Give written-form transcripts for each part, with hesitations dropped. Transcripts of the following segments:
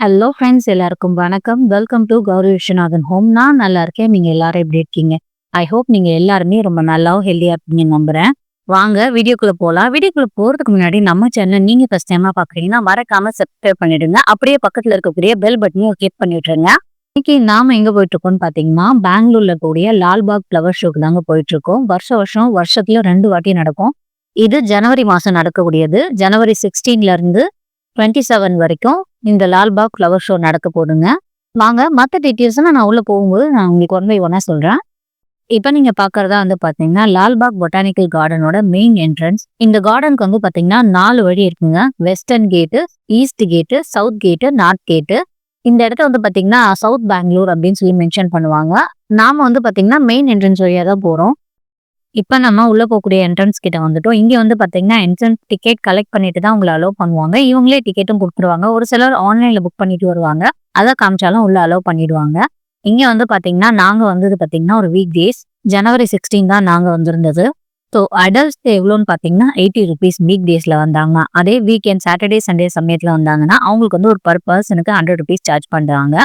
Hello friends, எல்லாருக்கும் வணக்கம். Welcome to Gowri Viswanathan home. நான் நல்லா இருக்கேன். நீங்க எல்லாரும் எப்படி இருக்கீங்க? ஐ ஹோப் நீங்க எல்லாருமே ரொம்ப நல்லாவும் ஹெல்தியா இருப்பீங்கன்னு நம்புறேன். வாங்க வீடியோக்குள்ள போலாம். வீடியோக்குள்ள போறதுக்கு முன்னாடி நம்ம சேனல் நீங்க ஃபர்ஸ்ட் டைமா பாக்குறீங்கன்னா மறக்காம சப்ஸ்கிரைப் பண்ணிடுங்க. அப்படியே பக்கத்துல இருக்கக்கூடிய பெல் பட்டனையும் கிளிக் பண்ணி விட்டுருங்க. இன்னைக்கு நாம எங்க போயிட்டு இருக்கோம்னு பாத்தீங்கன்னா, பெங்களூர்ல இருக்கக்கூடிய லால்பாக் ஃப்ளவர் ஷோக்கு தாங்க போயிட்டு இருக்கோம். வருஷத்துல 2 வாட்டி நடக்கும். இது ஜனவரி மாசம் நடக்கக்கூடியது. ஜனவரி 16ல இருந்து 27 வரைக்கும் இந்த லால்பாக் ஃப்ளவர் ஷோ நடக்க போகுதுங்க. வாங்க மற்ற டீட்டெயில்ஸ் நான் உள்ள போகும்போது நான் உங்களுக்கு ஒன் பை ஒன்னா சொல்றேன். இப்ப நீங்க பாக்குறதா வந்து பாத்தீங்கன்னா லால்பாக் பொட்டானிக்கல் கார்டனோட மெயின் என்ட்ரன்ஸ். இந்த கார்டனுக்கு வந்து பாத்தீங்கன்னா 4 வழி இருக்குங்க. வெஸ்டர்ன் கேட்டு, ஈஸ்ட் கேட்டு, சவுத் கேட்டு, நார்த் கேட்டு. இந்த இடத்த வந்து பாத்தீங்கன்னா சவுத் பெங்களூர் அப்படின்னு சொல்லி மென்ஷன் பண்ணுவாங்க. நாம வந்து பாத்தீங்கன்னா மெயின் என்ட்ரன்ஸ் வழியா தான் போறோம். இப்ப நம்ம உள்ள போகக்கூடிய என்ட்ரன்ஸ் கிட்ட வந்துட்டோம். இங்க வந்து பாத்தீங்கன்னா என்ட்ரன்ஸ் டிக்கெட் கலெக்ட் பண்ணிட்டு தான் உங்களை அலோவ் பண்ணுவாங்க. இவங்களே டிக்கெட்டும் கொடுத்துருவாங்க. ஒரு சிலர் ஆன்லைன்ல புக் பண்ணிட்டு வருவாங்க. அதை காமிச்சாலும் உள்ள அலோவ் பண்ணிடுவாங்க. இங்க வந்து பாத்தீங்கன்னா நாங்க வந்தது பாத்தீங்கன்னா ஒரு வீக் டேஸ் ஜனவரி 16 தான் நாங்க வந்திருந்தது. ஸோ அடல்ட்ஸ்க்கு எவ்வளோன்னு பாத்தீங்கன்னா 80 ருபீஸ் வீக் டேஸ்ல வந்தாங்க. அதே வீக்கெண்ட் சாட்டர்டே சண்டே சமயத்துல வந்தாங்கன்னா அவங்களுக்கு வந்து ஒரு பர் பர்சனுக்கு 100 ருபீஸ் சார்ஜ் பண்றாங்க.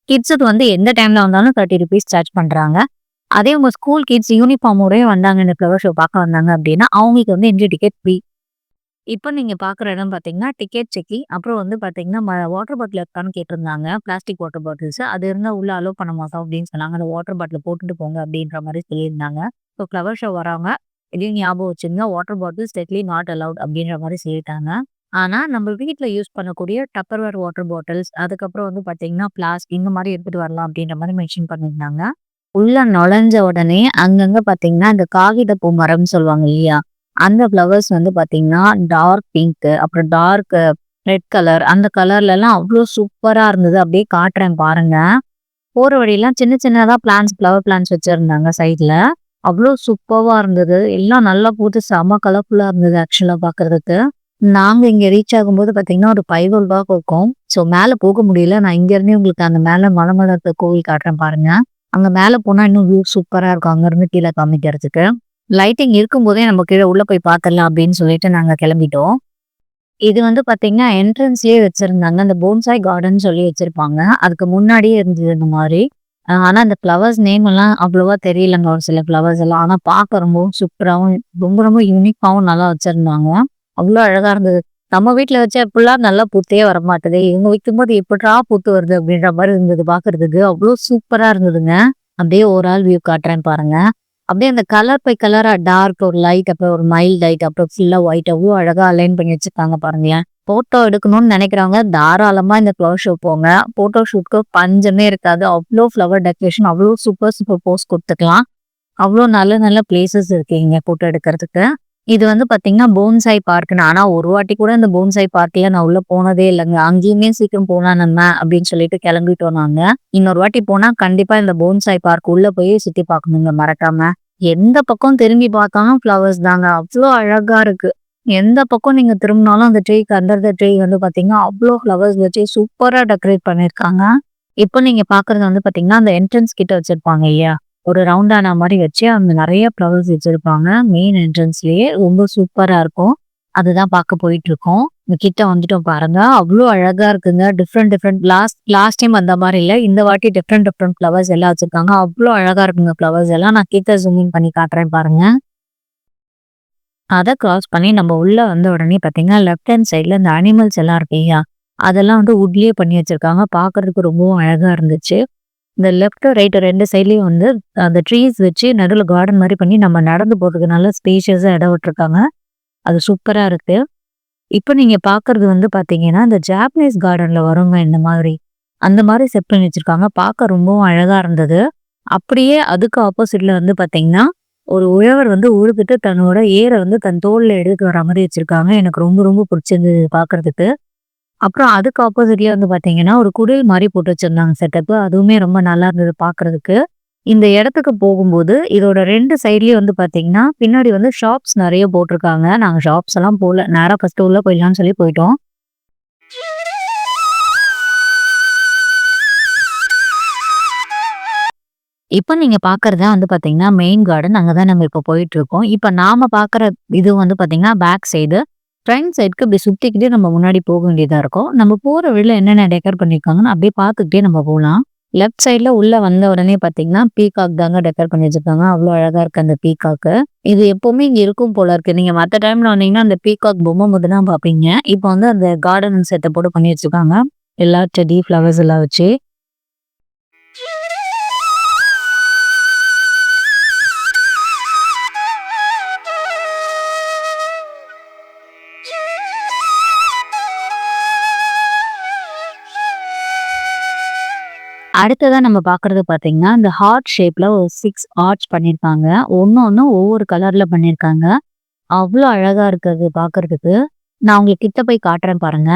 கிட்ஸுக்கு வந்து எந்த டைம்ல வந்தாலும் 30 ருபீஸ் சார்ஜ் பண்றாங்க. அதே உங்க ஸ்கூல் கிட்ஸ் யூனிஃபார்மோடய வந்தாங்க இந்த ஃப்ளவர் ஷோ பார்க்க வந்தாங்க அப்படின்னா அவங்களுக்கு வந்து என்ட்ரி டிக்கெட் ஃப்ரீ. இப்போ நீங்க பார்க்குற இடம் பார்த்தீங்கன்னா டிக்கெட் செக்கிங். அப்புறம் வந்து பார்த்தீங்கன்னா வாட்டர் பாட்டில் இருக்கான்னு கேட்டிருந்தாங்க. பிளாஸ்டிக் வாட்டர் பாட்டில்ஸ் அது இருந்தால் உள்ள அலோவ் பண்ண மாட்டோம் அப்படின்னு சொன்னாங்க. அந்த வாட்டர் பாட்டில் போட்டுட்டு போங்க அப்படின்ற மாதிரி சொல்லியிருந்தாங்க. ஸோ ஃப்ளவர் ஷோ வரவங்க இதையும் ஞாபகம் வச்சுங்க. Water bottle strictly not allowed அப்படின்ற மாதிரி சொல்லிட்டாங்க. ஆனா நம்ம வீட்டில் யூஸ் பண்ணக்கூடிய டப்பர்வேர் வாட்டர் பாட்டில்ஸ் அதுக்கப்புறம் வந்து பார்த்தீங்கன்னா பிளாஸ்டிக் இந்த மாதிரி எடுத்துட்டு வரலாம் அப்படின்ற மாதிரி மென்ஷன் பண்ணியிருந்தாங்க. உள்ள நுழைஞ்ச உடனே அங்கங்க பாத்தீங்கன்னா இந்த காகித பூ மரம்னு சொல்லுவாங்க இல்லையா, அந்த ஃப்ளவர்ஸ் வந்து பாத்தீங்கன்னா டார்க் பிங்க் அப்புறம் டார்க் ரெட் கலர் அந்த கலர்ல எல்லாம் அவ்வளோ சூப்பரா இருந்தது. அப்படியே காட்டுறேன் பாருங்க. போற வழியெல்லாம் சின்ன சின்னதா ஃப்ளவர் பிளான்ஸ் வச்சிருந்தாங்க சைட்ல. அவ்வளோ சூப்பரா இருந்தது. எல்லாம் நல்லா பூத்து செம கலர்ஃபுல்லா இருந்தது ஆக்சுவலா பாக்குறதுக்கு. நாங்க இங்க ரீச் ஆகும்போது பாத்தீங்கன்னா ஒரு 5 இருக்கும். ஸோ மேல போக முடியல. நான் இங்க இருந்தே உங்களுக்கு அந்த மேல மலை இருக்க கோவில் காட்டுறேன் பாருங்க. அங்க மேல போனா இன்னும் வியூ சூப்பரா இருக்கும். அங்க இருந்து கீழே காமிக்கிறதுக்கு லைட்டிங் இருக்கும்போதே நம்ம கீழே உள்ள போய் பார்த்துடலாம் அப்படின்னு சொல்லிட்டு நாங்க கிளம்பிட்டோம். இது வந்து பாத்தீங்கன்னா என்ட்ரன்ஸ்லயே வச்சிருந்தாங்க. அந்த போன்சாய் கார்டன் சொல்லி வச்சிருப்பாங்க. அதுக்கு முன்னாடியே இருந்தது இந்த மாதிரி. ஆனா அந்த ஃப்ளவர்ஸ் நேம் எல்லாம் அவ்வளவா தெரியலங்க. ஒரு சில ஃப்ளவர்ஸ் எல்லாம் ஆனா பார்க்க ரொம்பவும் சூப்பராகவும் ரொம்ப ரொம்ப யூனிக்காவும் நல்லா வச்சிருந்தாங்க. அவ்வளோ அழகா இருந்தது. நம்ம வீட்டுல வச்ச எப்படிலாம் நல்லா பூத்தே வர மாட்டேது. இவங்க வைக்கும்போது எப்படா பூத்து வருது அப்படின்ற மாதிரி இருந்தது பாக்குறதுக்கு. அவ்வளோ சூப்பரா இருந்ததுங்க. அப்படியே ஒரு ஆள் வியூ காட்டுறேன் பாருங்க. அப்படியே அந்த கலர் பை கலரா டார்க் ஒரு லைட் அப்புறம் ஒரு மைல்ட் லைட் அப்புறம் ஃபுல்லா ஒயிட் அவ்வளோ அழகா அலைன் பண்ணி வச்சிருக்காங்க பாருங்களேன். போட்டோ எடுக்கணும்னு நினைக்கிறவங்க தாராளமா இந்த ஃப்ளவர் ஷோ போங்க. போட்டோ ஷூட்க்கு பஞ்சமே இருக்காது. அவ்வளோ ஃப்ளவர் டெக்கரேஷன் அவ்வளோ சூப்பர் சூப்பர் போஸ் கொடுத்துக்கலாம். அவ்வளோ நல்ல நல்ல பிளேசஸ் இருக்கு இங்க போட்டோ எடுக்கிறதுக்கு. இது வந்து பாத்தீங்கன்னா போன்சாய் பார்க்னு. ஆனா ஒரு வாட்டி கூட இந்த போன்சாய் பார்க்ல நான் உள்ள போனதே இல்லைங்க. அங்கேயுமே சீக்கிரம் போனா நம்ம அப்படின்னு சொல்லிட்டு கிளம்பிட்டோம் நாங்க. இன்னொரு வாட்டி போனா கண்டிப்பா இந்த போன்சாய் பார்க் உள்ள போய் சுத்தி பார்க்கணுங்க மறக்காம. எந்த பக்கம் திரும்பி பார்த்தாலும் ஃப்ளவர்ஸ் தாங்க. அவ்வளோ அழகா இருக்கு. எந்த பக்கம் நீங்க திரும்பினாலும் அந்த ட்ரீக்கு அண்டர் த ட்ரீ வந்து பாத்தீங்கன்னா அவ்வளோ ஃப்ளவர்ஸ் வச்சு சூப்பரா டெக்கரேட் பண்ணிருக்காங்க. இப்போ நீங்க பாக்குறது வந்து பாத்தீங்கன்னா அந்த என்ட்ரன்ஸ் கிட்ட வச்சிருப்பாங்க இல்லையா, ஒரு ரவுண்டானா மாதிரி வச்சு அங்க நிறைய ஃப்ளவர்ஸ் வச்சிருப்பாங்க. மெயின் என்ட்ரன்ஸ்லயே ரொம்ப சூப்பரா இருக்கும். அதுதான் பார்க்க போயிட்டு இருக்கோம். இந்த கிட்ட வந்துட்டோம் பாருங்க. அவ்வளோ அழகா இருக்குங்க. டிஃப்ரெண்ட் டிஃப்ரெண்ட் லாஸ்ட் டைம் அந்த மாதிரி இல்ல. இந்த வாட்டி டிஃப்ரெண்ட் டிஃப்ரெண்ட் ஃப்ளவர்ஸ் எல்லாம் வச்சிருக்காங்க. அவ்வளோ அழகா இருக்குங்க ஃப்ளவர்ஸ் எல்லாம். நான் கிட்ட ஜூமிங் பண்ணி காட்டுறேன் பாருங்க. அதை கிராஸ் பண்ணி நம்ம உள்ள வந்த உடனே பாத்தீங்கன்னா லெஃப்ட் ஹேண்ட் சைட்ல இந்த அனிமல்ஸ் எல்லாம் இருக்கு இல்லையா, அதெல்லாம் வந்து வுட்லயே பண்ணி வச்சிருக்காங்க. பாக்குறதுக்கு ரொம்பவும் அழகா இருந்துச்சு. இந்த லெஃப்ட் ரைட் 2 சைட்லயும் வந்து அந்த ட்ரீஸ் வச்சு நடுவில் கார்டன் மாதிரி பண்ணி நம்ம நடந்து போறதுக்கு நல்ல ஸ்பேஷியஸா இடம் விட்டுருக்காங்க. அது சூப்பரா இருக்கு. இப்போ நீங்க பாக்குறது வந்து பாத்தீங்கன்னா இந்த ஜாப்பனீஸ் கார்டன்ல வருங்க இந்த மாதிரி. அந்த மாதிரி செட் பண்ணி வச்சிருக்காங்க. பார்க்க ரொம்பவும் அழகா இருந்தது. அப்படியே அதுக்கு ஆப்போசிட்ல வந்து பாத்தீங்கன்னா ஒரு உழவர் வந்து உழுதுட்டு தன்னோட ஏரை வந்து தன் தோல்ல எடுத்து வர மாதிரி வச்சிருக்காங்க. எனக்கு ரொம்ப ரொம்ப பிடிச்சிருந்தது பாக்குறதுக்கு. அப்புறம் அதுக்கு ஆப்போசிட்லயே வந்து பாத்தீங்கன்னா ஒரு குடில் மாதிரி போட்டு வச்சிருந்தாங்க செட்டப். அதுவுமே ரொம்ப நல்லா இருந்தது பாக்குறதுக்கு. இந்த இடத்துக்கு போகும்போது இதோட 2 சைட்லயும் வந்து பாத்தீங்கன்னா பின்னாடி வந்து ஷாப்ஸ் நிறைய போட்டிருக்காங்க. நாங்க ஷாப்ஸ் எல்லாம் போல, நேரா ஃபர்ஸ்ட் உள்ள போயிடலாம்னு சொல்லி போயிட்டோம். இப்ப நீங்க பாக்குறதா வந்து பாத்தீங்கன்னா மெயின் கார்டன். அங்கதான் நம்ம இப்ப போயிட்டு இருக்கோம். இப்ப நாம பாக்குற இது வந்து பாத்தீங்கன்னா பேக் சைடு. ஃப்ரண்ட் சைடுக்கு இப்படி சுத்திக்கிட்டே நம்ம முன்னாடி போக வேண்டியதா இருக்கும். நம்ம போற வழியில என்னென்ன டெக்கர் பண்ணியிருக்காங்கன்னு அப்படியே பார்த்துக்கிட்டே நம்ம போலாம். லெஃப்ட் சைடுல உள்ள வந்த உடனே பார்த்தீங்கன்னா, பீகாக் தாங்க டெக்கர் பண்ணி வச்சிருக்காங்க. அவ்வளோ அழகா இருக்கு அந்த பீகாக்கு. இது எப்பவுமே இங்க இருக்கும் போல இருக்கு. நீங்க மத்த டைம்ல வந்தீங்கன்னா, அந்த பீகாக் பொம்மை மட்டும் தான் பார்ப்பீங்க. இப்போ வந்து அந்த கார்டன் செட்டப்போட பண்ணி வச்சிருக்காங்க. எல்லா செடி, ஃப்ளவர்ஸ் எல்லாம் வச்சு. அடுத்ததா நம்ம பார்க்குறது பார்த்தீங்கன்னா, இந்த ஹார்ட் ஷேப்ல ஒரு 6 ஹார்ட்ஸ் பண்ணியிருக்காங்க. ஒண்ணு ஒவ்வொரு கலர்ல பண்ணியிருக்காங்க. அவ்ளோ அழகா இருக்கு அது பார்க்கறதுக்கு. நான் உங்களுக்கு கிட்ட போய் காட்டுறேன் பாருங்க.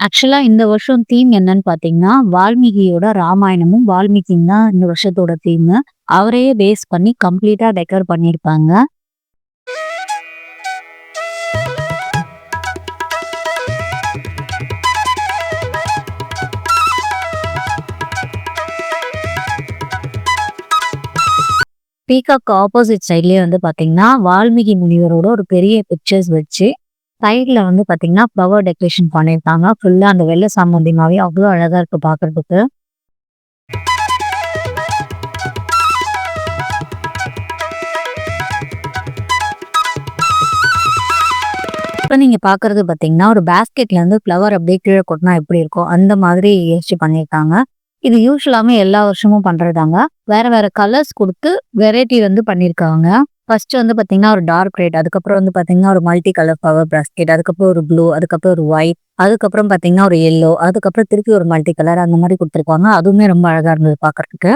ஆக்சுவலா இந்த வருஷம் தீம் என்னன்னு பார்த்தீங்கன்னா, வால்மீகியோட ராமாயணமும் வால்மீகியும் தான் இந்த வருஷத்தோட தீமு. அவரையே பேஸ் பண்ணி கம்ப்ளீட்டா டெக்கர் பண்ணியிருப்பாங்க. பீகாக் ஆப்போசிட் சைட்லயே வந்து பார்த்தீங்கன்னா, வால்மீகி முனிவரோட ஒரு பெரிய பிக்சர்ஸ் வச்சு, சைட்ல வந்து பார்த்தீங்கன்னா, ஃப்ளவர் டெக்கரேஷன் பண்ணியிருக்காங்க. ஃபுல்லா அந்த வெள்ள சாமந்திமாவே அவ்ளோ அழகா இருக்கு பார்க்கறதுக்கு. இப்ப நீங்க பார்க்கறது பார்த்தீங்கன்னா, ஒரு பாஸ்கெட்ல இருந்து ஃப்ளவர் அப்படியே கீழ கொட்டுனா எப்படி இருக்கும்? அந்த மாதிரி யோசிச்சு பண்ணியிருக்காங்க. இது யூசுவலாமே எல்லா வருஷமும் பண்றதுதாங்க. வேற வேற கலர்ஸ் குடுத்து வெரைட்டி வந்து பண்ணியிருக்காங்க. ஃபர்ஸ்ட் வந்து பார்த்தீங்கன்னா, ஒரு டார்க் ரெட், அதுக்கப்புறம் வந்து பார்த்தீங்கன்னா, ஒரு மல்டி கலர் ஃப்ளவர் பாஸ்கெட், அதுக்கப்புறம் ஒரு ப்ளூ, அதுக்கப்புறம் ஒரு ஒயிட், அதுக்கப்புறம் பார்த்தீங்கன்னா, ஒரு எல்லோ, அதுக்கப்புறம் திருப்பி ஒரு மல்டி கலர் அந்த மாரி குடுத்துருக்காங்க. அதுவுமே ரொம்ப அழகா இருந்தது பார்க்கறதுக்கு.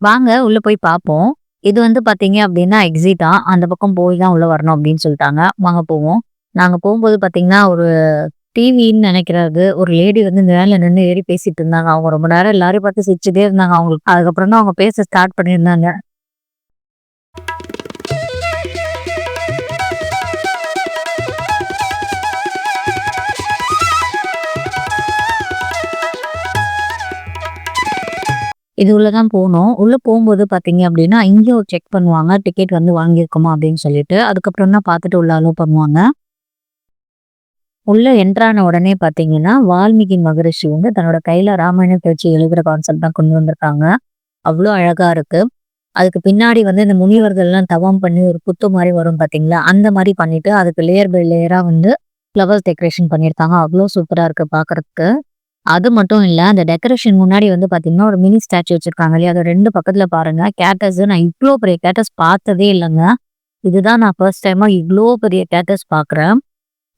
வாங்க உள்ள போய் பார்ப்போம். இது வந்து பார்த்தீங்க அப்டின்னா, எக்ஸிட்டா அந்த பக்கம் போய் தான் உள்ள வரணும் அப்டின்னு சொல்ட்டாங்க. வாங்க போவோம். நாங்க போம்போது பார்த்தீங்கன்னா, ஒரு டிவின்னு நெனைக்கிறது. ஒரு லேடி வந்து மேல நின்னு ஏறி பேசிட்டு இருந்தாங்க. அவங்க ரொம்ப நேரம் எல்லாரையும் பார்த்து சிரிச்சுட்டே இருந்தாங்க. அவங்களுக்கு அதுக்கப்புறம் தான் அவங்க பேச ஸ்டார்ட் பண்ணியிருந்தாங்க. இது உள்ள தான் போனோம். உள்ள போம்போது பார்த்தீங்க அப்டின்னா, இங்கேயும் ஒரு செக் பண்ணுவாங்க. டிக்கெட் வந்து வாங்கியிருக்கோமா அப்டின்னு சொல்லிட்டு. அதுக்கப்புறம் தான் பார்த்துட்டு உள்ள அலோ பண்ணுவாங்க. உள்ள என்டர் ஆன உடனே பார்த்தீங்கன்னா, வால்மீகி மகரிஷி வந்து தன்னோட கையில ராமாயணத்த வச்சு எழுதுற கான்செப்ட் தான் கொண்டு வந்திருக்காங்க. அவ்ளோ அழகா இருக்கு. அதுக்கு பின்னாடி வந்து இந்த முனிவர்கள்லாம் தவம் பண்ணி ஒரு புத்து மாரி வரும் பார்த்தீங்களா? அந்த மாரி பண்ணிட்டு, அதுக்கு லேயர் பை லேயரா வந்து ஃப்ளவர்ஸ் டெக்கரேஷன் பண்ணியிருக்காங்க. அவ்ளோ சூப்பரா இருக்கு பார்க்கறதுக்கு. அது மட்டும் இல்ல, அந்த டெக்கரேஷன் முன்னாடி வந்து பார்த்தீங்கன்னா, ஒரு மினி ஸ்டாச்சு வச்சிருக்காங்க இல்லையா? அது 2 பக்கத்துல பாருங்க. கேட்டஸ் நான் இவ்ளோ பெரிய கேட்டஸ் பார்த்ததே இல்லங்க. இதுதான் நான் ஃபர்ஸ்ட் டைமா இவ்ளோ பெரிய கேட்டஸ் பார்க்குறேன்.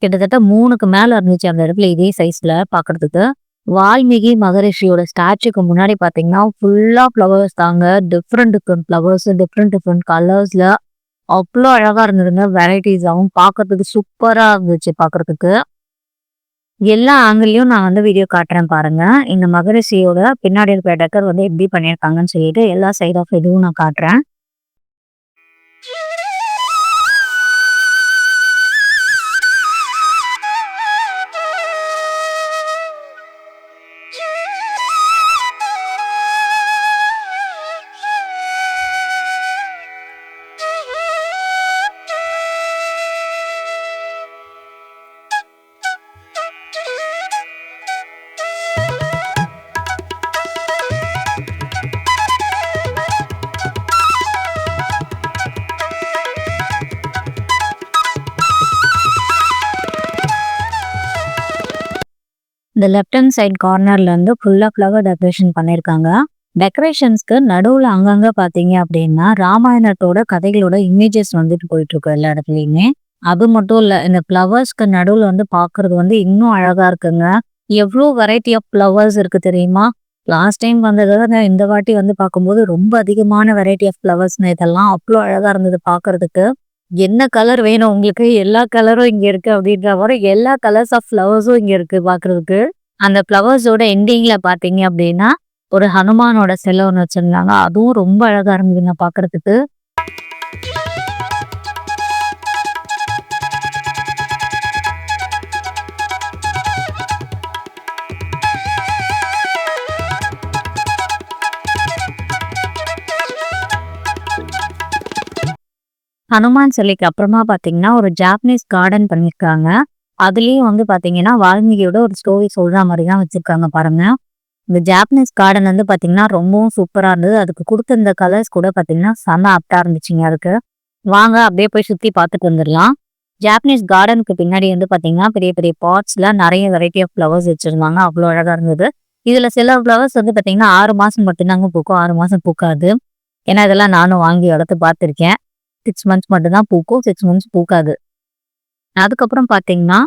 கிட்டத்தட்ட 3க்கு மேல இருந்துச்சு அந்த இடத்துல இதே சைஸ்ல பார்க்கறதுக்கு. வால்மீகி மகரிஷியோட ஸ்டாச்சுக்கு முன்னாடி பார்த்தீங்கன்னா, ஃபுல்லா ஃப்ளவர்ஸ் தாங்க. Different different flowers, different different கலர்ஸ்ல அவ்ளோ அழகா இருந்ததுங்க. வெரைட்டீஸாவும் பார்க்கறதுக்கு சூப்பரா இருந்துச்சு பார்க்கறதுக்கு. எல்லா ஆங்கிள்லயும் நான் வந்து வீடியோ காட்டுறேன் பாருங்க. இந்த மகரிஷியோட பின்னாடி இருக்கிற டெக்கர் வந்து எப்படி பண்ணியிருக்காங்கன்னு சொல்லிட்டு எல்லா சைட் ஆஃப் இதுவும் நான் காட்டுறேன். இந்த லெஃப்ட் ஹேண்ட் சைட் கார்னர்ல இருந்து ஃபுல்லா ஃப்ளவர் டெக்கரேஷன் பண்ணியிருக்காங்க. டெக்கரேஷன்ஸ்க்கு நடுவுல அங்கங்க பார்த்தீங்க அப்படின்னா, ராமாயணத்தோட கதைகளோட இமேஜஸ் வந்துட்டு போயிட்டு இருக்கும் எல்லா இடத்துலயுமே. அது மட்டும் இல்ல, இந்த ஃப்ளவர்ஸ்க்கு நடுவுல வந்து பார்க்கறது வந்து இன்னும் அழகா இருக்குங்க. எவ்ளோ வெரைட்டி ஆஃப் ஃப்ளவர்ஸ் இருக்கு தெரியுமா? லாஸ்ட் டைம் வந்தத விட இந்த வாட்டி வந்து பார்க்கும்போது ரொம்ப அதிகமான வெரைட்டி ஆஃப் ஃப்ளவர்ஸ்ங்க இதெல்லாம். அவ்ளோ அழகா இருந்தது பார்க்கறதுக்கு. என்ன கலர் வேணும் உங்களுக்கு? எல்லா கலரும் இங்க இருக்கு அப்படின்ற மாரி எல்லா கலர்ஸ் ஆஃப் ஃப்ளவர்ஸும் இங்க இருக்கு பார்க்கறதுக்கு. அந்த ஃப்ளவர்ஸோட எண்டிங்ல பார்த்தீங்க அப்படின்னா, ஒரு ஹனுமானோட சிலை ஒண்ணு வச்சிருந்தாங்க. அதுவும் ரொம்ப அழகா இருந்ததுங்க பார்க்கறதுக்கு. ஹனுமான் சிலைக்கு அப்புறமா பார்த்தீங்கன்னா, ஒரு ஜாப்பனீஸ் கார்டன் பண்ணியிருக்காங்க. அதுலயும் வந்து பார்த்தீங்கன்னா, வால்மீகியோட ஒரு ஸ்டோரி சொல்ற மாரி தான் வச்சிருக்காங்க பாருங்க. இந்த ஜாப்பனீஸ் கார்டன் வந்து பார்த்தீங்கன்னா, ரொம்பவும் சூப்பரா இருந்தது. அதுக்கு குடுத்திருந்த கலர்ஸ் கூட பார்த்தீங்கன்னா, செம்ம ஆப்ட்டா இருந்துச்சுங்க அதுக்கு. வாங்க அப்படியே போய் சுத்தி பார்த்துட்டு வந்துரலாம். ஜாப்பனீஸ் கார்டனுக்கு பின்னாடி வந்து பார்த்தீங்கன்னா, பெரிய பெரிய பாட்ஸ்ல நெறைய வெரைட்டி ஆஃப் ஃப்ளவர்ஸ் வச்சிருந்தாங்க. அவ்ளோ அழகா இருந்தது. இதுல சில ஃப்ளவர்ஸ் வந்து பார்த்தீங்கன்னா, 6 மாசம் மட்டும் தாங்க பூக்கும். 6 மாசம் பூக்காது. ஏன்னா, இதெல்லாம் நானும் வாங்கி வளர்த்து பார்த்துருக்கேன். 6 மந்த்ஸ் மட்டும் தான் பூக்கும். 6 மந்த்ஸ் பூக்காது. அதுக்கப்புறம் பார்த்தீங்கன்னா,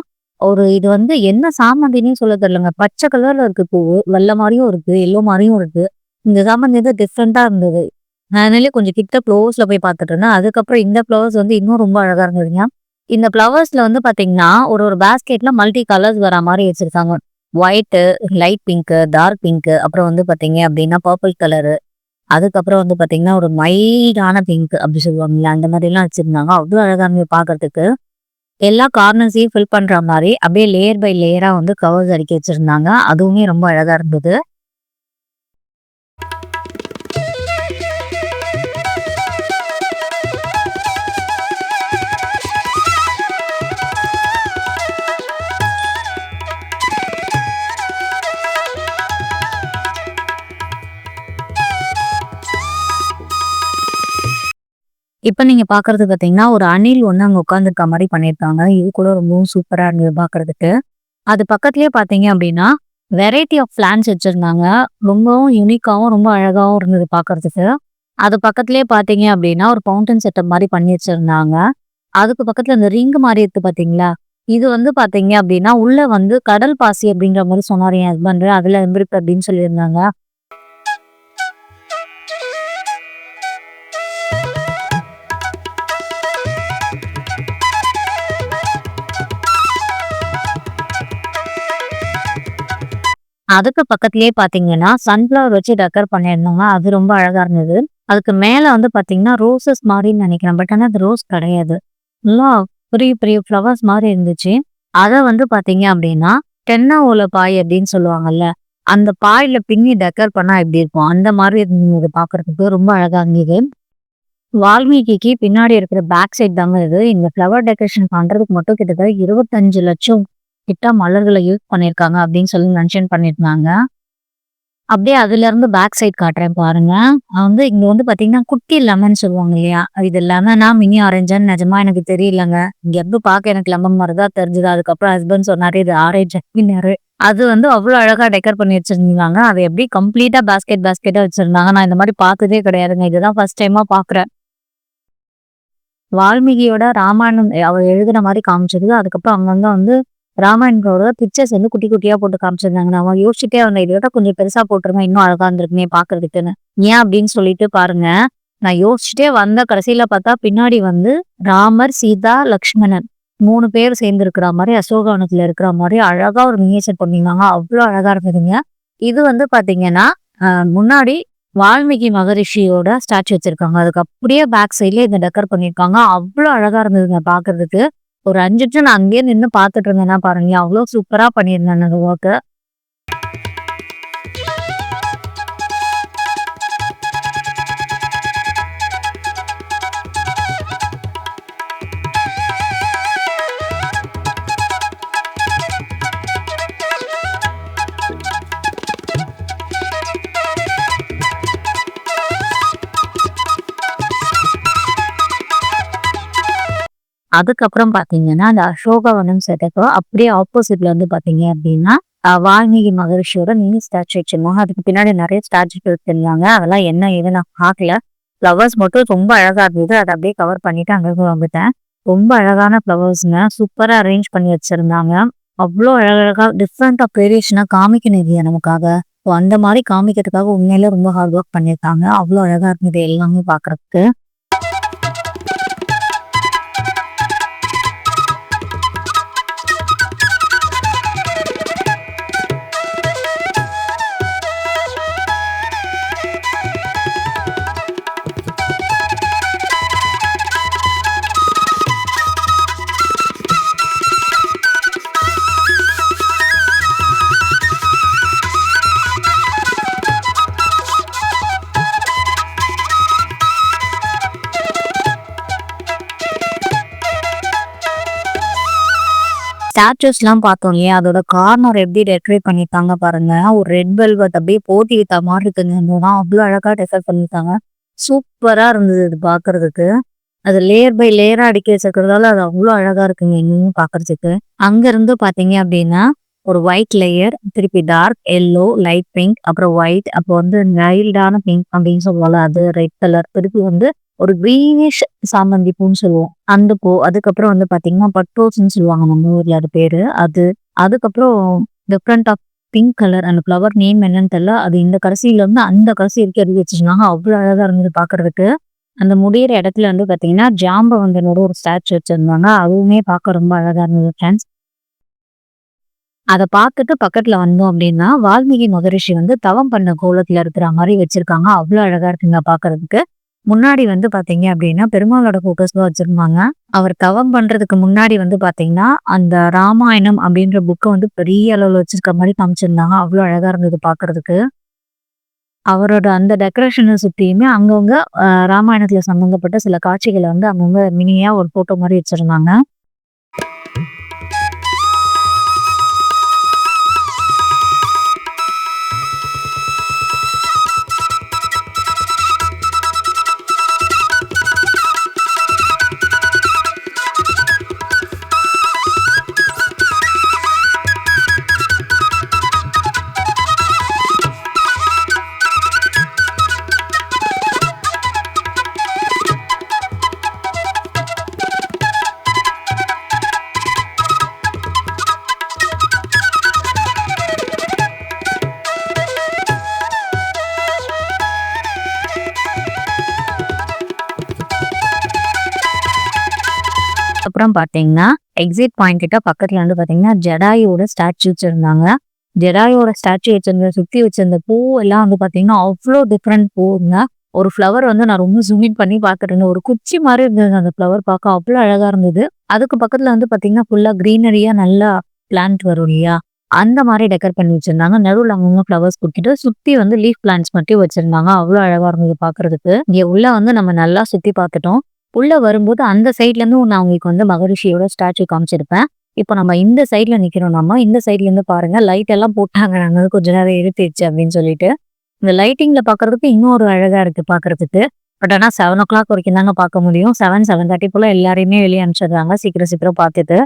இது வந்து என்ன சாமந்தின்னே சொல்ல தெரியலங்க. பச்சை கலர்ல இருக்கு பூவு. வெள்ள மாரியும் இருக்கு, எல்லோ மாரியும் இருக்கு. இந்த சாமந்தி வந்து டிஃப்ரெண்ட்டா இருந்தது. நான் அதனாலயே கொஞ்சம் கிட்ட க்ளோஸ்ல போய் பார்த்துட்டு இருந்தேன். அதுக்கப்புறம் இந்த ஃப்ளவர்ஸ் வந்து இன்னும் ரொம்ப அழகா இருந்ததுங்க. இந்த ஃப்ளவர்ஸ்ல வந்து பார்த்தீங்கன்னா, ஒரு ஒரு பாஸ்கெட்ல மல்டி கலர்ஸ் வரா மாரி வச்சிருக்காங்க. White, light pink, dark pink, அப்புறம் வந்து பார்த்தீங்க அப்டின்னா பர்பிள் கலரு. அதுக்கப்புறம் வந்து பார்த்தீங்கன்னா, ஒரு மைல்டான பிங்க் அப்டி சொல்லுவாங்கல்ல, அந்த மாரிலாம் வச்சிருந்தாங்க. அவ்ளோ அழகா இருந்தது பார்க்கறதுக்கு. எல்லா கார்னர்ஸையும் ஃபில் பண்ற மாரி அப்படியே லேயர் பை லேயரா வந்து கவர்ஸ் அடுக்கி வச்சிருந்தாங்க. அதுவுமே ரொம்ப அழகா இருந்தது. இப்ப நீங்க பார்க்கறது பார்த்தீங்கன்னா, ஒரு அணில் ஒண்ணு அங்க உட்கார்ந்திருக்க மாரி பண்ணியிருக்காங்க. இது கூட ரொம்பவும் சூப்பரா இருந்தது பார்க்கறதுக்கு. அது பக்கத்திலேயே பார்த்தீங்க அப்படின்னா, வெரைட்டி ஆஃப் பிளான்ட்ஸ் வச்சிருந்தாங்க. ரொம்பவும் யூனிக்காவும், ரொம்ப அழகாவும் இருந்தது பார்க்கறதுக்கு. அது பக்கத்திலேயே பார்த்தீங்க அப்படின்னா, ஒரு ஃபவுண்டன் செட்டப் மாரி பண்ணி வச்சிருந்தாங்க. அதுக்கு பக்கத்துல இந்த ரிங் மாரி இருக்கு பார்த்தீங்களா? இது வந்து பார்த்தீங்க அப்படின்னா, உள்ள வந்து கடல் பாசி அப்படிங்கிற மாரி சொன்னாரு என் ஹஸ்பண்ட். அதுல இருக்கு அப்படின்னு சொல்லியிருந்தாங்க. அதுக்கு பக்கத்திலேயே பார்த்தீங்கன்னா, சன்ஃப்ளவர் வச்சு டெக்கர் பண்ணியிருந்தாங்க. அது ரொம்ப அழகா இருந்தது. அதுக்கு மேல வந்து பார்த்தீங்கன்னா, ரோசஸ் மாரின்னு நெனைக்கிறேன். பட் ஆனா அது ரோஸ் கிடையாது. நல்லா பெரிய பெரிய ஃப்ளவர்ஸ் மாரி இருந்துச்சு. அத வந்து பார்த்தீங்க அப்டின்னா, தென்னை ஓலை பாய் அப்டின்னு சொல்லுவாங்கல்ல. அந்த பாய்ல பின்னி டெக்கர் பண்ணா எப்டி இருக்கும்? அந்த மாரி இருந்தது பார்க்கறதுக்கு. ரொம்ப அழகா இருந்தது. வால்மீகிக்கு பின்னாடி இருக்கிற பேக் சைட் தாங்க இது. இந்த ஃப்ளவர் டெக்கரேஷன் பண்றதுக்கு மட்டும் கிட்டத்தட்ட 25,00,000 கிட்ட மலர்கள யூஸ் பண்ணியிருக்காங்க அப்டின்னு சொல்லி மென்ஷன் பண்ணியிருந்தாங்க. அப்படியே அதுலருந்து பேக் சைட் காட்டுறேன் பாருங்க. வந்து இங்க வந்து பார்த்தீங்கன்னா, குட்டி லெமன் சொல்லுவாங்க இல்லையா? இது லெமனா, மினி ஆரஞ்சான்னு நிஜமா எனக்கு தெரியலங்க. இங்க இருந்து பார்க்க எனக்கு லெமன் மாரி தான் தெரிஞ்சது. அதுக்கப்புறம் ஹஸ்பண்ட் சொன்னாரு, இது ஆரஞ்சு அப்டின்னாரு. அது வந்து அவ்ளோ அழகா டெக்கர் பண்ணி வச்சிருந்தாங்க. அத எப்படி கம்ப்ளீட்டா பாஸ்கெட்டா வச்சிருந்தாங்க. நான் இந்த மாரி பார்த்ததே கிடையாதுங்க. இதுதான் ஃபர்ஸ்ட் டைமா பார்க்குறேன். வால்மீகியோட ராமாயணம் அவர் எழுதுன மாரி காமிச்சது. அதுக்கப்புறம் அங்கங்க வந்து ராமாயணத்தோட பிக்சர்ஸ் வந்து குட்டி குட்டியா போட்டு காமிச்சிருந்தாங்க. நான் யோசிச்சுட்டே வந்தேன். இத விட கொஞ்சம் பெருசா போட்டிருந்தா இன்னும் அழகா இருந்திருக்குமே பார்க்கறதுக்குன்னு. ஏன் அப்படின்னு சொல்லிட்டு பாருங்க. நான் யோசிச்சுட்டே வந்த கடைசியில பார்த்தா பின்னாடி வந்து ராமர், சீதா, லக்ஷ்மணன் 3 பேர் சேர்ந்து இருக்கிற மாரி அசோகவனத்துல இருக்கிற மாரி அழகா ஒரு மினியேச்சர் பண்ணியிருந்தாங்க. அவ்ளோ அழகா இருந்ததுங்க. இது வந்து பார்த்தீங்கன்னா, முன்னாடி வால்மீகி மகரிஷியோட ஸ்டாச்சு வச்சிருக்காங்க. அதுக்கு அப்படியே பேக் சைட்ல இந்த டெக்கர் பண்ணியிருக்காங்க. அவ்ளோ அழகா இருந்ததுங்க பார்க்கறதுக்கு. ஒரு 5 நிமிஷம் நான் அங்கேயே நின்னு பார்த்துட்டு இருந்தேன்னா பாருங்க, அவ்ளோ சூப்பரா பண்ணியிருந்தாங்க அந்த ஒர்க்க. அதுக்கப்புறம் பார்த்தீங்கன்னா, அந்த அசோகவனம் செட்டப் அப்படியே ஆப்போசிட்ல வந்து பார்த்தீங்க அப்படின்னா, வால்மீகி மகரிஷியோட மினி ஸ்டாச்சு வச்சிருந்தாங்க. அதுக்கு பின்னாடி நெறைய ஸ்டாச்சு வச்சிருந்தாங்க. அதெல்லாம் என்ன ஏதுன்னு நான் பார்க்கல. ஃப்ளவர்ஸ் மட்டும் ரொம்ப அழகா இருந்தது. அத அப்படியே கவர் பண்ணிட்டு அங்க இருந்து வந்துட்டேன். ரொம்ப அழகான ஃப்ளவர்ஸ்ங்க. சூப்பரா அரேஞ்ச் பண்ணி வச்சிருந்தாங்க. அவ்ளோ அழகழகா டிஃப்ரெண்ட் ஆஃப் வேரியேஷனா காமிக்கணும் இல்லையா நமக்காக. ஸோ அந்த மாரி காமிக்கிறதுக்காக உண்மையிலே ரொம்ப ஹார்ட் ஒர்க் பண்ணியிருக்காங்க. அவ்ளோ அழகா இருந்தது எல்லாமே பார்க்கறதுக்கு. ஸ்டாச்சுஸ்லாம் பார்த்தோம் இல்லையா? அதோட கார்னர் எப்படி டெக்கரேட் பண்ணியிருக்காங்க பாருங்க. ஒரு ரெட் வெல்வெட் அப்படியே போத்தி விட்ட மாரி இருக்குங்க. அவ்ளோ அழகா டெக்கரேட் பண்ணியிருக்காங்க. சூப்பரா இருந்தது இது பார்க்கறதுக்கு. அது லேயர் பை லேயரா அடுக்கி வச்சிருக்கிறதால அது அவ்ளோ அழகா இருக்குங்க இன்னமும் பார்க்கறதுக்கு. அங்க இருந்து பார்த்தீங்க அப்படின்னா, ஒரு ஒயிட் லேயர், திருப்பி டார்க் எல்லோ, லைட் பிங்க், அப்புறம் ஒயிட், அப்புறம் வந்து மைல்டான பிங்க் அப்படின்னு சொல்லுவோம்ல அது ரெட் கலர். திருப்பி வந்து ஒரு கிரீனிஷ் சாமந்தி பூன்னு சொல்லுவோம். அந்த பூ. அதுக்கப்புறம் வந்து பார்த்தீங்கன்னா, பட் ரோஸ்ன்னு சொல்லுவாங்க நம்ம ஊர்ல அது பேரு. அது. அதுக்கப்புறம் டிஃபரண்ட் ஆஃப் பிங்க் கலர் அந்த ஃப்ளவர் நேம் என்னன்னு தெரியல. அது இந்த கடைசியில இருந்து அந்த கடைசி வரைக்கும் எழுதி வச்சிருந்தாங்க. அவ்ளோ அழகா இருந்தது பார்க்கறதுக்கு. அந்த முடியிற இடத்துல வந்து பார்த்தீங்கன்னா, ஜாம்பவந்தனோட ஒரு ஸ்டாச்சு வச்சிருந்தாங்க. அதுவுமே பார்க்க ரொம்ப அழகா இருந்தது ஃப்ரெண்ட்ஸ். அத பார்த்துட்டு பக்கத்துல வந்தோம் அப்படின்னா, வால்மீகி மகரிஷி வந்து தவம் பண்ண கோலத்துல இருக்கிற மாரி வச்சிருக்காங்க. அவ்ளோ அழகா இருக்குங்க பார்க்கறதுக்கு. முன்னாடி வந்து பார்த்தீங்க அப்படின்னா, பெருமாளோட ஃபோட்டோஸ்லாம் வச்சிருந்தாங்க. அவர் தவம் பண்றதுக்கு முன்னாடி வந்து பார்த்தீங்கன்னா, அந்த ராமாயணம் அப்படின்ற புக்க வந்து பெரிய அளவுல வச்சிருக்க மாரி காமிச்சிருந்தாங்க. அவ்ளோ அழகா இருந்தது பார்க்கறதுக்கு. அவரோட அந்த டெக்கரேஷன சுத்தியுமே அங்கங்க ராமாயணத்துல சம்மந்தப்பட்ட சில காட்சிகள வந்து அங்கங்க மினியா ஒரு ஃபோட்டோ மாரி வச்சிருந்தாங்க. அப்புறம் பார்த்தீங்கன்னா, எக்ஸிட் பாயிண்ட் கிட்ட பக்கத்துல வந்து பார்த்தீங்கன்னா, ஜடாயுவோட ஸ்டாச்சு வச்சிருந்தாங்க. ஜடாயுவோட ஸ்டாச்சு வச்சிருந்த சுத்தி வச்சிருந்த பூ எல்லாம் வந்து பார்த்தீங்கன்னா, அவ்ளோ டிஃபரெண்ட் பூவுங்க. ஒரு ஃப்ளவர் வந்து நான் ரொம்ப ஜூம் இன் பண்ணி பார்த்துட்டு இருந்தேன். ஒரு குச்சி மாரி இருந்தது அந்த ஃப்ளவர் பார்க்க அவ்ளோ அழகா இருந்தது. அதுக்கு பக்கத்துல வந்து பார்த்தீங்கன்னா, ஃபுல்லா கிரீனரியா நல்லா பிளான்ட் வரும் இல்லையா? அந்த மாரி டெக்கரேட் பண்ணி வச்சிருந்தாங்க. நடுவுல அங்கங்க ஃப்ளவர்ஸ் குடுத்துட்டு, சுத்தி வந்து லீஃப் பிளான்ட்ஸ் மட்டும் வச்சிருந்தாங்க. அவ்ளோ அழகா இருந்தது பார்க்கறதுக்கு. இங்க உள்ள வந்து நம்ம நல்லா சுத்தி பார்த்துட்டோம். உள்ள வரும்போது அந்த சைட்ல இருந்து நான் உங்களுக்கு வந்து மகரிஷியோட ஸ்டாச்சு காமிச்சிருப்பேன். இப்போ நம்ம இந்த சைட்ல நிக்கிறோம் நம்ம. இந்த சைட்ல இருந்து பாருங்க லைட் எல்லாம் போட்டாங்க. நாங்க வந்து கொஞ்ச நேரம் இருட்டிருச்சு அப்படின்னு சொல்லிட்டு. இந்த லைட்டிங்ல பார்க்கறதுக்கு இன்னும் ஒரு அழகா இருக்கு பார்க்கறதுக்கு. பட் ஆனா 7:00 வரைக்கும் தாங்க பார்க்க முடியும். 7, 7:30 போல எல்லாரையுமே வெளிய அனுப்பிச்சிடுறாங்க. சீக்கிரம் சீக்கிரம் பார்த்துட்டு.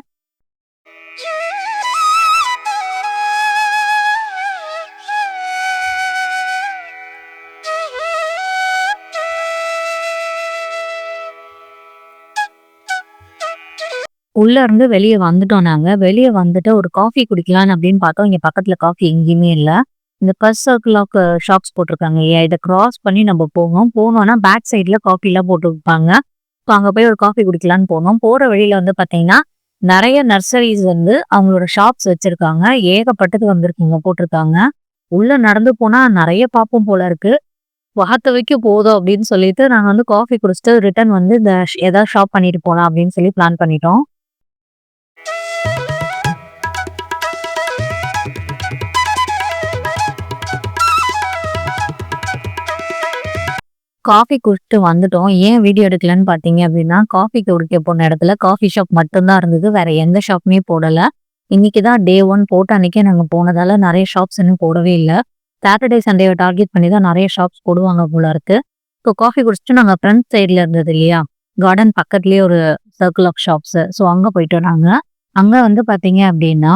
உள்ள இருந்து வெளிய வந்துட்டோம் நாங்க. வெளிய வந்துட்டு ஒரு காஃபி குடிக்கலான்னு அப்படின்னு பார்த்தோம். இங்க பக்கத்துல காஃபி எங்கேயுமே இல்ல. இந்த ஃபர்ஸ்ட் சர்க்கிள் ஆஃப் ஷாப்ஸ் போட்டிருக்காங்க இல்லையா? இத கிராஸ் பண்ணி நம்ம போனோம். போனோம்னா பேக் சைட்ல காஃபிலாம் போட்டு விப்பாங்க. ஸோ அங்க போய் ஒரு காஃபி குடிக்கலான்னு போனோம். போற வழியில வந்து பார்த்தீங்கன்னா, நெறைய நர்சரீஸ் வந்து அவங்களோட ஷாப்ஸ் வச்சிருக்காங்க. ஏகப்பட்டது வந்திருக்குங்க போட்டிருக்காங்க. உள்ள நடந்து போனா நெறைய பார்ப்போம் போல இருக்கு. பார்த்த வரைக்கும் போதும் அப்படின்னு சொல்லிட்டு நாங்க வந்து காஃபி குடிச்சுட்டு ரிட்டர்ன் வந்து இந்த ஏதாவது ஷாப் பண்ணிட்டு போலாம் அப்படின்னு சொல்லி பிளான் பண்ணிட்டோம். காஃபி குடிச்சுட்டு வந்துட்டோம். ஏன் வீடியோ எடுக்கலன்னு பார்த்தீங்க அப்படின்னா, காஃபி குடிக்க போன இடத்துல காஃபி ஷாப் மட்டும் தான் இருந்தது. வேற எந்த ஷாப்புமே போடல. இன்னைக்கு தான் டே 1 போட்ட அன்னைக்கே நாங்க போனதால நெறைய ஷாப்ஸ் இன்னும் போடவே இல்ல. சாட்டர்டே, சண்டேவ டார்கெட் பண்ணி தான் நெறைய ஷாப்ஸ் போடுவாங்க போல இருக்கு. இப்போ காஃபி குடிச்சுட்டு நாங்க ஃப்ரண்ட் சைட்ல இருந்தது இல்லையா? கார்டன் பக்கத்திலேயே ஒரு சர்க்கிள் ஆஃப் ஷாப்ஸ். ஸோ அங்க போயிட்டோம் நாங்க. அங்க வந்து பார்த்தீங்க அப்படின்னா,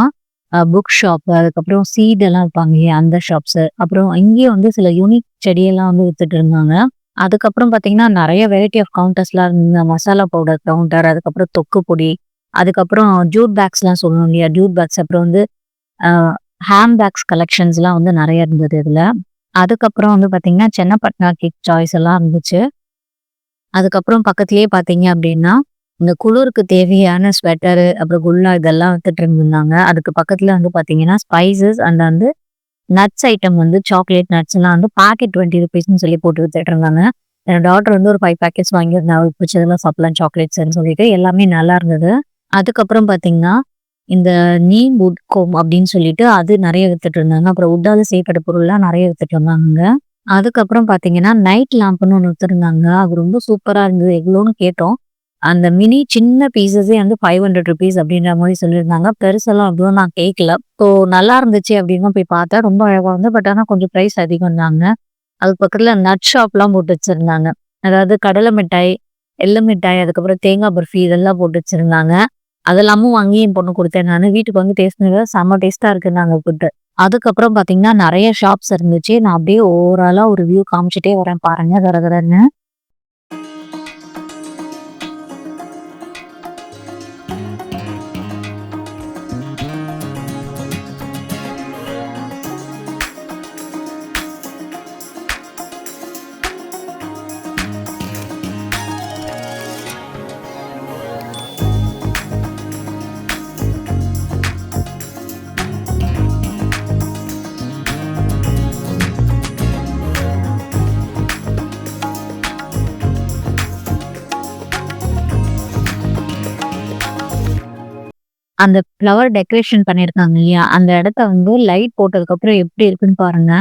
புக் ஷாப், அதுக்கப்புறம் சீட் எல்லாம் விப்பாங்க இல்லையா? அந்த ஷாப்ஸ். அப்புறம் இங்கேயும் வந்து சில யூனிக் செடியெல்லாம் வந்து வித்துட்டு இருந்தாங்க. அதுக்கப்புறம் பார்த்தீங்கன்னா, நெறைய வெரைட்டி ஆஃப் கவுண்டர்ஸ்லாம் இருந்தது. மசாலா பவுடர் கவுண்டர், அதுக்கப்புறம் தொக்கு பொடி, அதுக்கப்புறம் ஜூட் பேக்ஸ்லாம் சொல்லுவோம் இல்லையா? ஜூட் பேக்ஸ் அப்புறம் வந்து அ ஹேண்ட் பேக்ஸ் கலெக்ஷன்ஸ்லாம் வந்து நெறைய இருந்தது இதுல. அதுக்கப்புறம் வந்து பார்த்தீங்கன்னா, சென்னப்பட்னா கிட் சாய்ஸ் எல்லாம் இருந்துச்சு. அதுக்கப்புறம் பக்கத்திலேயே பார்த்தீங்க அப்படின்னா, இந்த குளிருக்கு தேவையான ஸ்வெட்டரு, அப்புறம் குல்லா இதெல்லாம் வித்துட்டு இருந்தாங்க. அதுக்கு பக்கத்துல வந்து பார்த்தீங்கன்னா, ஸ்பைசஸ் அண்ட் வந்து நட்ஸ் ஐட்டம் வந்து சாக்லேட் நட்ஸ்லாம் வந்து பாக்கெட் ₹20ன்னு சொல்லி போட்டு வித்துட்டு இருந்தாங்க. என்னோட டாட்டர் வந்து ஒரு 5 பேக்கெட்ஸ் வாங்கியிருந்தா. அவளுக்கு பிடிச்சதெல்லாம் சாப்பிடலாம் சாக்லேட்ஸ்ன்னு சொல்லிட்டு எல்லாமே நல்லா இருந்தது. அதுக்கப்புறம் பார்த்தீங்கன்னா, இந்த நீம் வுட் கோம் அப்படின்னு சொல்லிட்டு அது நெறைய வித்துட்டு இருந்தாங்க. அப்புறம் வுட்டால செய்யப்பட்ட பொருள்லாம் நெறைய வித்துட்டு இருந்தாங்க. அதுக்கப்புறம் பார்த்தீங்கன்னா, நைட் லேம்ப்ன்னு ஒண்ணு வித்துருந்தாங்க. அது ரொம்ப சூப்பரா இருந்தது. எவ்வளோன்னு கேட்டோம். அந்த மினி சின்ன பீஸஸே வந்து 500 ருபீஸ் அப்படின்ற மாதிரி சொல்லியிருந்தாங்க. பெருசெல்லாம் அவ்வளோ நான் கேட்கல. ஸோ நல்லா இருந்துச்சு அப்படின்னு போய் பார்த்தா ரொம்ப அழகா வந்து பட் ஆனா கொஞ்சம் பிரைஸ் அதிகம் தாங்க. அதுக்கு பக்கத்துல நட் ஷாப்லாம் போட்டு வச்சிருந்தாங்க. அதாவது கடலை மிட்டாய், எள்ளு மிட்டாய், அதுக்கப்புறம் தேங்காய் பர்ஃபி இதெல்லாம் போட்டு வச்சிருந்தாங்க. அதெல்லாமும் வாங்கி என் பொண்ணுக்கு குடுத்தேன் நானு. வீட்டுக்கு வந்து டேஸ்ட் பண்ணி செம்ம டேஸ்ட்டா இருக்குன்னாங்க ஃபுட்டு. அதுக்கப்புறம் பார்த்தீங்கன்னா, நெறைய ஷாப்ஸ் இருந்துச்சு. நான் அப்படியே ஓவராலா ஒரு வியூ காமிச்சுட்டே வரேன் பாருங்க கடகடன்னு. அந்த ஃப்ளவர் டெக்கரேஷன் பண்ணியிருக்காங்க இல்லையா? அந்த இடத்த வந்து லைட் போட்டதுக்கப்புறம் எப்படி இருக்குன்னு பாருங்க.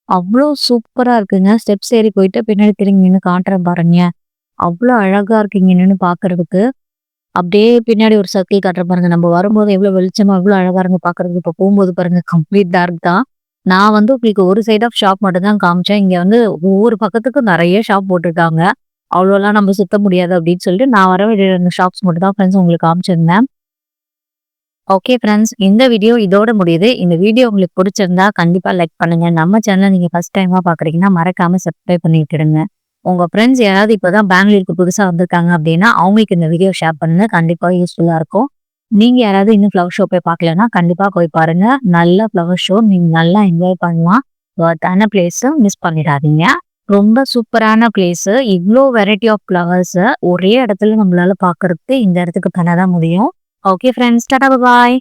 அவ்ளோ சூப்பரா இருக்குங்க. ஸ்டெப்ஸ் ஏறி போயிட்டு பின்னாடி திரும்பி நின்னு காட்டுறேன் பாருங்க. அவ்ளோ அழகா இருக்கு இங்க நின்னு பார்க்கறதுக்கு. அப்படியே பின்னாடி ஒரு சர்க்கிள் காட்டுறேன் பாருங்க. நம்ம வரும்போது எவ்வளோ வெளிச்சமா எவ்வளோ அழகா இருக்கு பார்க்கறதுக்கு. இப்போ போகும்போது பாருங்க கம்ப்ளீட் டார்க் தான். நான் வந்து உங்களுக்கு ஒரு சைட் ஆஃப் ஷாப் மட்டும் தான் காமிச்சேன். இங்க வந்து ஒவ்வொரு பக்கத்துக்கும் நெறைய ஷாப் போட்டுருக்காங்க. அவ்வளோலாம் நம்ம சுத்த முடியாது அப்படின்னு சொல்லிட்டு நான் வர வேண்டிய 2 ஷாப்ஸ் மட்டும் தான் ஃப்ரெண்ட்ஸ் உங்களுக்கு காமிச்சிருந்தேன். ஓகே ஃப்ரெண்ட்ஸ், இந்த வீடியோ இதோட முடியுது. இந்த வீடியோ உங்களுக்கு பிடிச்சிருந்தா கண்டிப்பா லைக் பண்ணுங்க. நம்ம சேனல நீங்க ஃபர்ஸ்ட் டைமா பார்க்குறீங்கன்னா மறக்காம சப்ஸ்கிரைப் பண்ணி விட்டுடுங்க. உங்க ஃப்ரெண்ட்ஸ் யாராவது இப்பதான் பெங்களூருக்கு புதுசா வந்திருக்காங்க அப்படின்னா, அவங்களுக்கு இந்த வீடியோ ஷேர் பண்ணுங்க. கண்டிப்பா யூஸ்ஃபுல்லா இருக்கும். நீங்க யாராவது இன்னும் ஃப்ளவர் ஷோ போய் பார்க்கலன்னா, கண்டிப்பா போய் பாருங்க. நல்ல ஃப்ளவர் ஷோ. நீங்க நல்லா என்ஜாய் பண்ணலாம். வொர்த்தான பிளேஸ் மிஸ் பண்ணிடாதீங்க. ரொம்ப சூப்பரான பிளேஸ். இவ்ளோ வெரைட்டி ஆஃப் ஃப்ளவர்ஸ ஒரே இடத்துல நம்மளால பார்க்கறதுக்கு இந்த இடத்துக்கு பண்ண தான் முடியும். ஓகே ஃப்ரெண்ட்ஸ், டாடா பாய்.